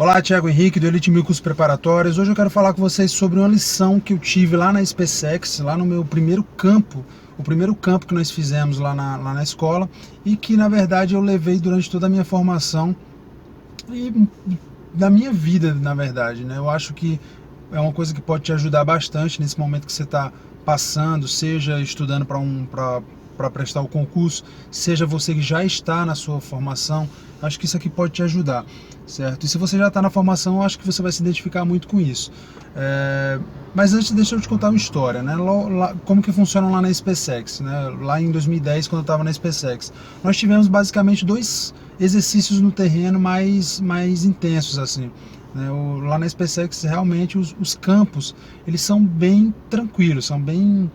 Olá, Thiago Henrique do Elite 1000 Cursos Preparatórios. Hoje eu quero falar com vocês sobre uma lição que eu tive lá na SpaceX, lá no meu primeiro campo, o primeiro campo que nós fizemos lá na escola, e que na verdade eu levei durante toda a minha formação e da minha vida, na verdade, né? Eu acho que é uma coisa que pode te ajudar bastante nesse momento que você está passando, seja estudando para prestar o concurso, seja você que já está na sua formação. Acho que isso aqui pode te ajudar, certo? E se você já está na formação, eu acho que você vai se identificar muito com isso. Mas antes, deixa eu te contar uma história, né? Como que funciona lá na SpaceX, né? Lá em 2010, quando eu estava na SpaceX, nós tivemos basicamente 2 exercícios no terreno mais intensos, assim. Lá na SpaceX, realmente, os campos, eles são bem tranquilos, são bem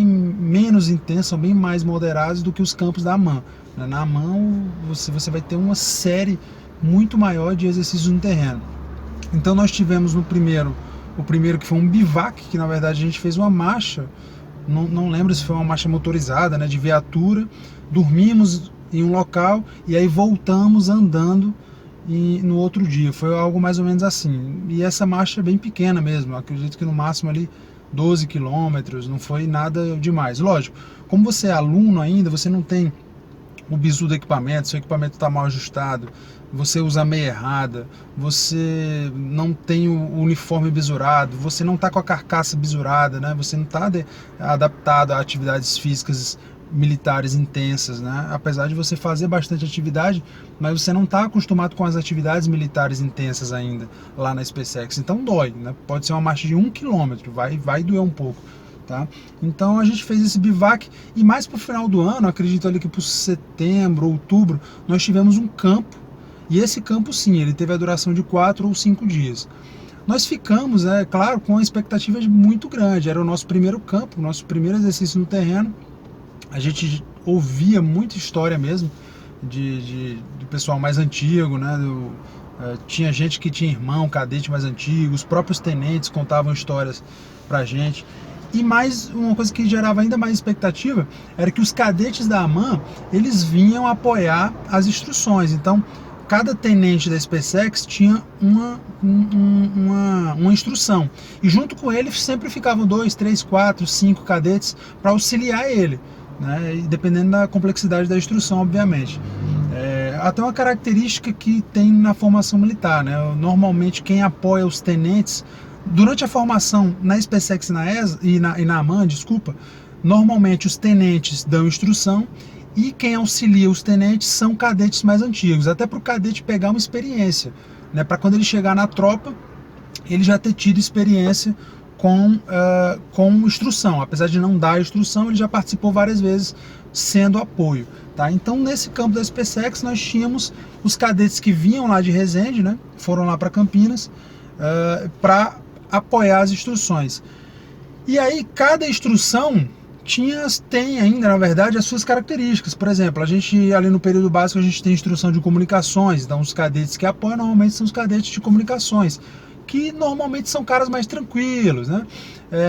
menos intensos, são bem mais moderados do que os campos da AMAN. Na AMAN, você vai ter uma série muito maior de exercícios no terreno. Então nós tivemos o primeiro que foi um bivac, que na verdade a gente fez uma marcha, não lembro se foi uma marcha motorizada, né, de viatura, dormimos em um local e aí voltamos andando no outro dia. Foi algo mais ou menos assim. E essa marcha é bem pequena mesmo, acredito que no máximo ali 12 quilômetros, não foi nada demais. Lógico, como você é aluno ainda, você não tem o bizu do equipamento, seu equipamento está mal ajustado, você usa a meia errada, você não tem o uniforme bisurado, você não está com a carcaça bisurada, né? Você não está adaptado a atividades físicas militares intensas, né? Apesar de você fazer bastante atividade, mas você não está acostumado com as atividades militares intensas ainda lá na SpaceX, então dói, né? Pode ser uma marcha de 1 quilômetro, vai doer um pouco. Tá? Então a gente fez esse bivac e mais para o final do ano, acredito ali que para setembro, outubro, nós tivemos um campo, e esse campo sim, ele teve a duração de 4 ou 5 dias. Nós ficamos, claro, com uma expectativa muito grande, era o nosso primeiro campo, o nosso primeiro exercício no terreno. A gente ouvia muita história mesmo do pessoal mais antigo, né? Tinha gente que tinha irmão, cadete mais antigo, os próprios tenentes contavam histórias pra gente. E mais uma coisa que gerava ainda mais expectativa era que os cadetes da AMAN, eles vinham apoiar as instruções. Então, cada tenente da SpaceX tinha uma instrução. E junto com ele sempre ficavam 2, 3, 4, 5 cadetes para auxiliar ele, né? E dependendo da complexidade da instrução, obviamente. Até uma característica que tem na formação militar, né? Normalmente quem apoia os tenentes durante a formação na SpaceX e na AMAN, normalmente os tenentes dão instrução e quem auxilia os tenentes são cadetes mais antigos, até para o cadete pegar uma experiência, né, para quando ele chegar na tropa, ele já ter tido experiência com instrução. Apesar de não dar instrução, ele já participou várias vezes sendo apoio. Tá? Então, nesse campo da SpaceX, nós tínhamos os cadetes que vinham lá de Resende, né, foram lá para Campinas, para apoiar as instruções. E aí cada instrução tem ainda, na verdade, as suas características. Por exemplo, a gente ali no período básico a gente tem instrução de comunicações, então os cadetes que apoiam normalmente são os cadetes de comunicações, que normalmente são caras mais tranquilos, né?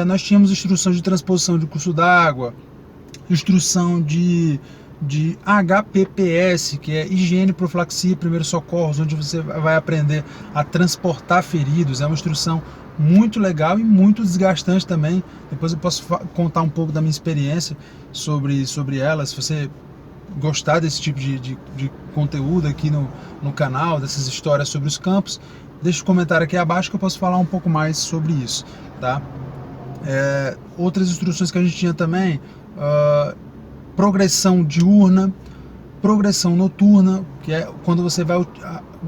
Nós tínhamos instrução de transposição de curso d'água, instrução de HPPS, que é higiene, profilaxia e primeiros socorros, onde você vai aprender a transportar feridos. É uma instrução muito legal e muito desgastante também. Depois eu posso contar um pouco da minha experiência sobre ela, se você gostar desse tipo de conteúdo aqui no canal, dessas histórias sobre os campos, deixa um comentário aqui abaixo que eu posso falar um pouco mais sobre isso, tá? Outras instruções que a gente tinha também, progressão diurna, progressão noturna, que é quando você vai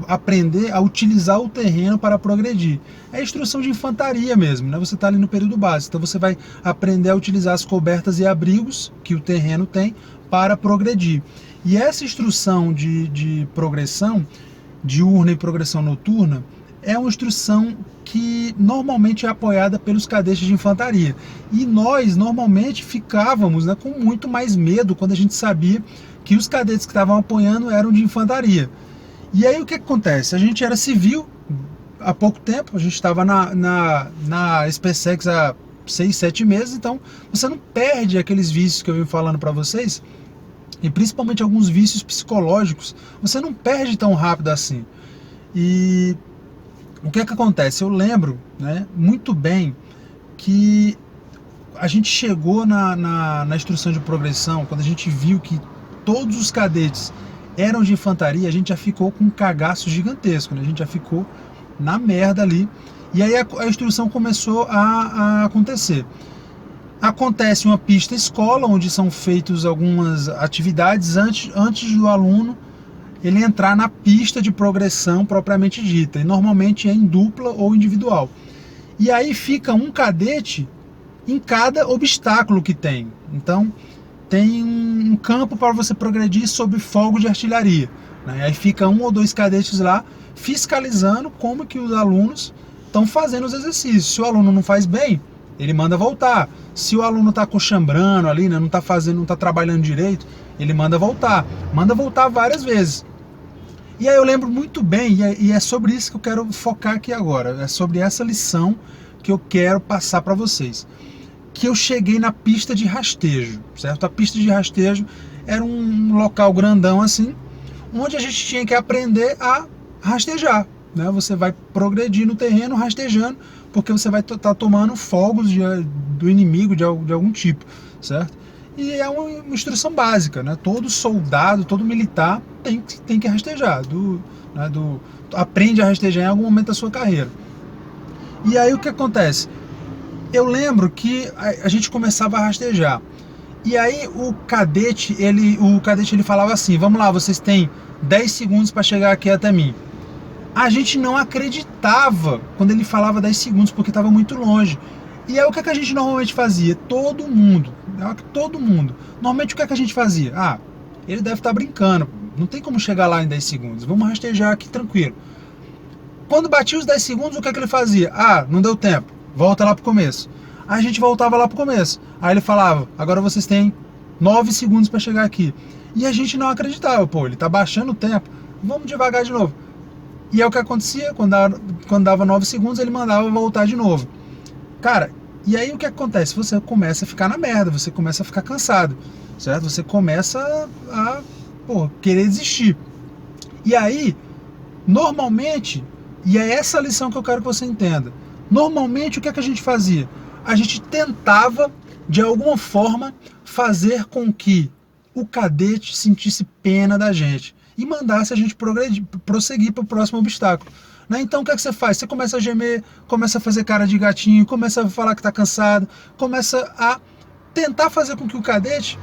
aprender a utilizar o terreno para progredir. É instrução de infantaria mesmo, né? Você está ali no período básico, então você vai aprender a utilizar as cobertas e abrigos que o terreno tem para progredir. E essa instrução de progressão diurna e progressão noturna é uma instrução que normalmente é apoiada pelos cadetes de infantaria. E nós normalmente ficávamos, né, com muito mais medo quando a gente sabia que os cadetes que estavam apoiando eram de infantaria. E aí o que acontece? A gente era civil há pouco tempo, a gente estava na SpaceX há 6, 7 meses, então você não perde aqueles vícios que eu venho falando para vocês, e principalmente alguns vícios psicológicos, você não perde tão rápido assim. E o que é que acontece? Eu lembro, né, muito bem que a gente chegou na instrução de progressão, quando a gente viu que todos os cadetes eram de infantaria, a gente já ficou com um cagaço gigantesco, né? A gente já ficou na merda ali. E aí a instrução começou a acontecer. Acontece uma pista escola, onde são feitas algumas atividades antes do aluno ele entrar na pista de progressão propriamente dita. E normalmente é em dupla ou individual. E aí fica um cadete em cada obstáculo que tem. Então tem um campo para você progredir sob fogo de artilharia, né? Aí fica um ou dois cadetes lá fiscalizando como que os alunos estão fazendo os exercícios. Se o aluno não faz bem, ele manda voltar. Se o aluno está coxambrando ali, né, não está trabalhando direito, ele manda voltar várias vezes. E aí eu lembro muito bem, e é sobre isso que eu quero focar aqui agora, é sobre essa lição que eu quero passar para vocês. Que eu cheguei na pista de rastejo, certo? A pista de rastejo era um local grandão assim, onde a gente tinha que aprender a rastejar, né? Você vai progredir no terreno rastejando, porque você vai estar tomando fogos do inimigo de algum tipo, certo? E é uma instrução básica, né? Todo soldado, todo militar tem que rastejar, aprende a rastejar em algum momento da sua carreira. E aí o que acontece? Eu lembro que a gente começava a rastejar. E aí o cadete ele falava assim: vamos lá, vocês têm 10 segundos para chegar aqui até mim. A gente não acreditava quando ele falava 10 segundos, porque estava muito longe. E aí o que a gente normalmente fazia? Todo mundo. Normalmente o que a gente fazia? Ah, ele deve estar brincando, não tem como chegar lá em 10 segundos, vamos rastejar aqui tranquilo. Quando batia os 10 segundos, o que ele fazia? Ah, não deu tempo, volta lá pro começo. Aí a gente voltava lá pro começo. Aí ele falava: agora vocês têm 9 segundos para chegar aqui. E a gente não acreditava: pô, ele tá baixando o tempo, vamos devagar de novo. E é o que acontecia, quando dava 9 segundos, ele mandava voltar de novo. Cara, e aí o que acontece? Você começa a ficar na merda, você começa a ficar cansado, certo? Você começa a querer desistir. E aí, normalmente, e é essa a lição que eu quero que você entenda, normalmente o que a gente fazia? A gente tentava, de alguma forma, fazer com que o cadete sentisse pena da gente e mandasse a gente prosseguir para o próximo obstáculo. Né? Então o que você faz? Você começa a gemer, começa a fazer cara de gatinho, começa a falar que está cansado, começa a tentar fazer com que o cadete,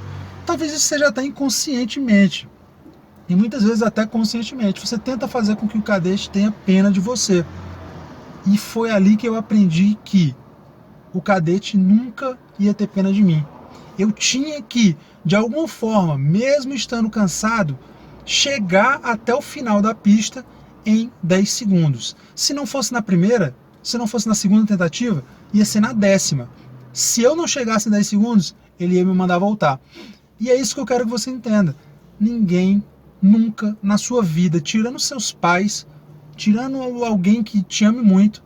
talvez isso seja até inconscientemente, e muitas vezes até conscientemente, você tenta fazer com que o cadete tenha pena de você. E foi ali que eu aprendi que o cadete nunca ia ter pena de mim. Eu tinha que, de alguma forma, mesmo estando cansado, chegar até o final da pista em 10 segundos. Se não fosse na primeira, se não fosse na segunda tentativa, ia ser na 10ª. Se eu não chegasse em 10 segundos, ele ia me mandar voltar. E é isso que eu quero que você entenda. Ninguém nunca na sua vida, tirando seus pais, tirando alguém que te ame muito,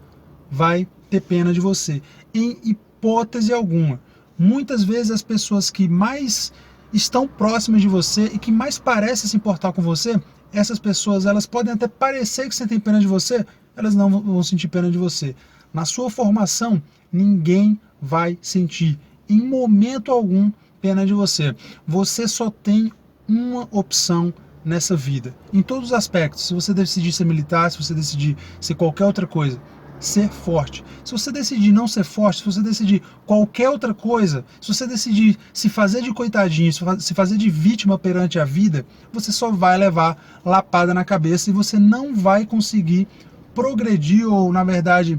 vai ter pena de você. Em hipótese alguma. Muitas vezes as pessoas que mais estão próximas de você e que mais parecem se importar com você, essas pessoas, elas podem até parecer que sentem pena de você, elas não vão sentir pena de você. Na sua formação, ninguém vai sentir, em momento algum, pena de você. Você só tem uma opção nessa vida, em todos os aspectos. Se você decidir ser militar, se você decidir ser qualquer outra coisa, ser forte. Se você decidir não ser forte, se você decidir qualquer outra coisa, se você decidir se fazer de coitadinho, se fazer de vítima perante a vida, você só vai levar lapada na cabeça e você não vai conseguir progredir, ou na verdade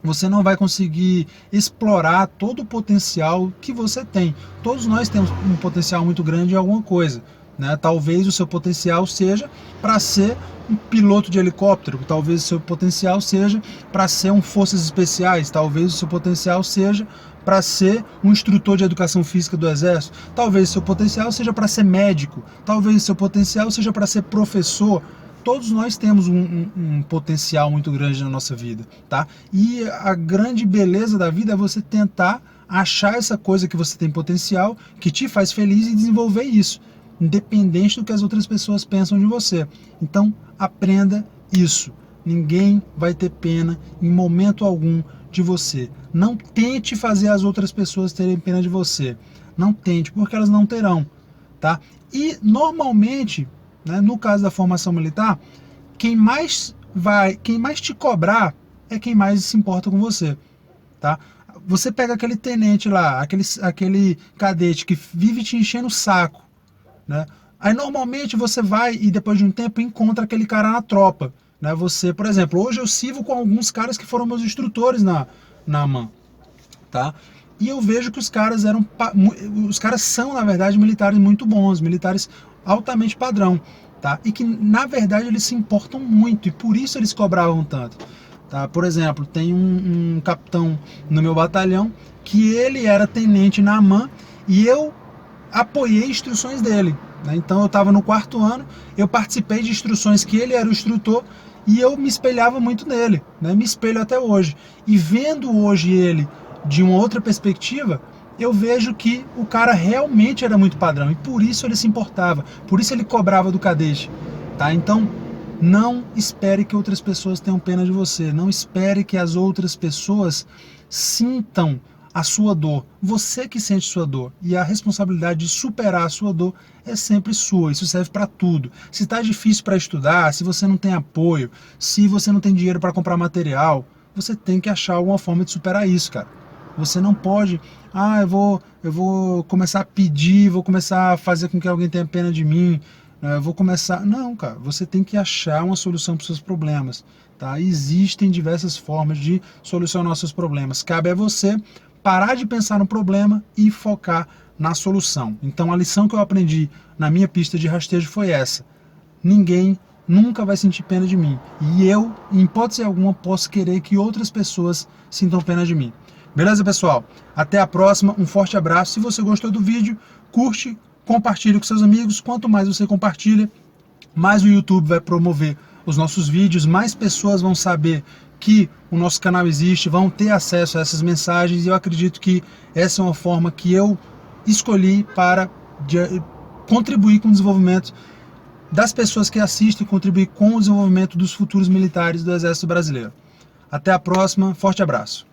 você não vai conseguir explorar todo o potencial que você tem. Todos nós temos um potencial muito grande em alguma coisa, né? Talvez o seu potencial seja para ser um piloto de helicóptero, talvez o seu potencial seja para ser um forças especiais, talvez o seu potencial seja para ser um instrutor de educação física do exército, talvez o seu potencial seja para ser médico, talvez o seu potencial seja para ser professor. Todos nós temos um potencial muito grande na nossa vida, tá? E a grande beleza da vida é você tentar achar essa coisa que você tem potencial, que te faz feliz, e desenvolver isso, independente do que as outras pessoas pensam de você. Então, aprenda isso. Ninguém vai ter pena em momento algum de você. Não tente fazer as outras pessoas terem pena de você. Não tente, porque elas não terão, tá? E normalmente, né, no caso da formação militar, quem mais te cobrar é quem mais se importa com você, tá? Você pega aquele tenente lá, aquele cadete que vive te enchendo o saco, né? Aí normalmente você vai e depois de um tempo encontra aquele cara na tropa, né? Você, por exemplo, hoje eu sirvo com alguns caras que foram meus instrutores na AMAN, tá? E eu vejo que os caras são, na verdade, militares muito bons, militares altamente padrão, tá? E que, na verdade, eles se importam muito e por isso eles cobravam tanto, tá? Por exemplo, tem um capitão no meu batalhão que ele era tenente na AMAN e eu apoiei instruções dele, né? Então eu estava no 4º ano, eu participei de instruções que ele era o instrutor e eu me espelhava muito nele, né? Me espelho até hoje. E vendo hoje ele de uma outra perspectiva, eu vejo que o cara realmente era muito padrão e por isso ele se importava, por isso ele cobrava do cadete, tá? Então não espere que outras pessoas tenham pena de você, não espere que as outras pessoas sintam a sua dor. Você que sente sua dor e a responsabilidade de superar a sua dor é sempre sua. Isso serve para tudo. Se está difícil para estudar, se você não tem apoio, se você não tem dinheiro para comprar material, você tem que achar alguma forma de superar isso, cara. Você não pode, eu vou começar a pedir, vou começar a fazer com que alguém tenha pena de mim, eu vou começar... Não, cara, você tem que achar uma solução para os seus problemas, tá? Existem diversas formas de solucionar os seus problemas. Cabe a você parar de pensar no problema e focar na solução. Então a lição que eu aprendi na minha pista de rastejo foi essa: ninguém nunca vai sentir pena de mim e eu, em hipótese alguma, posso querer que outras pessoas sintam pena de mim. Beleza, pessoal? Até a próxima, um forte abraço. Se você gostou do vídeo, curte, compartilhe com seus amigos. Quanto mais você compartilha, mais o YouTube vai promover os nossos vídeos, mais pessoas vão saber que o nosso canal existe, vão ter acesso a essas mensagens e eu acredito que essa é uma forma que eu escolhi para contribuir com o desenvolvimento das pessoas que assistem, contribuir com o desenvolvimento dos futuros militares do Exército Brasileiro. Até a próxima, forte abraço.